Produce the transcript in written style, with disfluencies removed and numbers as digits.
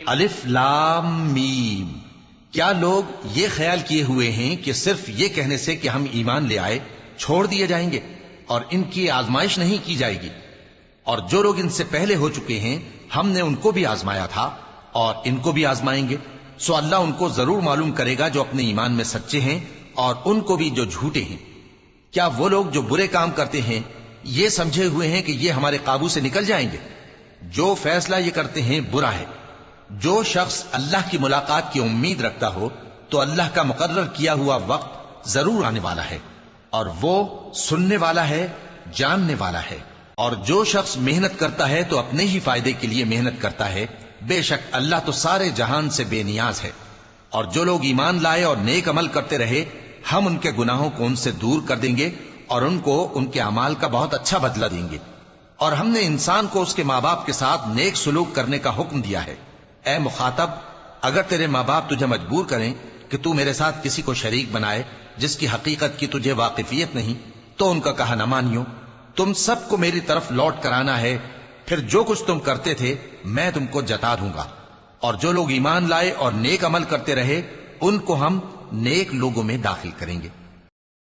الف لام میم۔ کیا لوگ یہ خیال کیے ہوئے ہیں کہ صرف یہ کہنے سے کہ ہم ایمان لے آئے چھوڑ دیے جائیں گے اور ان کی آزمائش نہیں کی جائے گی؟ اور جو لوگ ان سے پہلے ہو چکے ہیں ہم نے ان کو بھی آزمایا تھا اور ان کو بھی آزمائیں گے، سو اللہ ان کو ضرور معلوم کرے گا جو اپنے ایمان میں سچے ہیں اور ان کو بھی جو جھوٹے ہیں۔ کیا وہ لوگ جو برے کام کرتے ہیں یہ سمجھے ہوئے ہیں کہ یہ ہمارے قابو سے نکل جائیں گے؟ جو فیصلہ یہ کرتے ہیں برا ہے۔ جو شخص اللہ کی ملاقات کی امید رکھتا ہو تو اللہ کا مقرر کیا ہوا وقت ضرور آنے والا ہے، اور وہ سننے والا ہے، جاننے والا ہے۔ اور جو شخص محنت کرتا ہے تو اپنے ہی فائدے کے لیے محنت کرتا ہے، بے شک اللہ تو سارے جہان سے بے نیاز ہے۔ اور جو لوگ ایمان لائے اور نیک عمل کرتے رہے ہم ان کے گناہوں کو ان سے دور کر دیں گے اور ان کو ان کے اعمال کا بہت اچھا بدلہ دیں گے۔ اور ہم نے انسان کو اس کے ماں باپ کے ساتھ نیک سلوک کرنے کا حکم دیا ہے۔ اے مخاطب، اگر تیرے ماں باپ تجھے مجبور کریں کہ تو میرے ساتھ کسی کو شریک بنائے جس کی حقیقت کی تجھے واقفیت نہیں، تو ان کا کہا نہ مانیو۔ تم سب کو میری طرف لوٹ کر آنا ہے، پھر جو کچھ تم کرتے تھے میں تم کو جتا دوں گا۔ اور جو لوگ ایمان لائے اور نیک عمل کرتے رہے ان کو ہم نیک لوگوں میں داخل کریں گے۔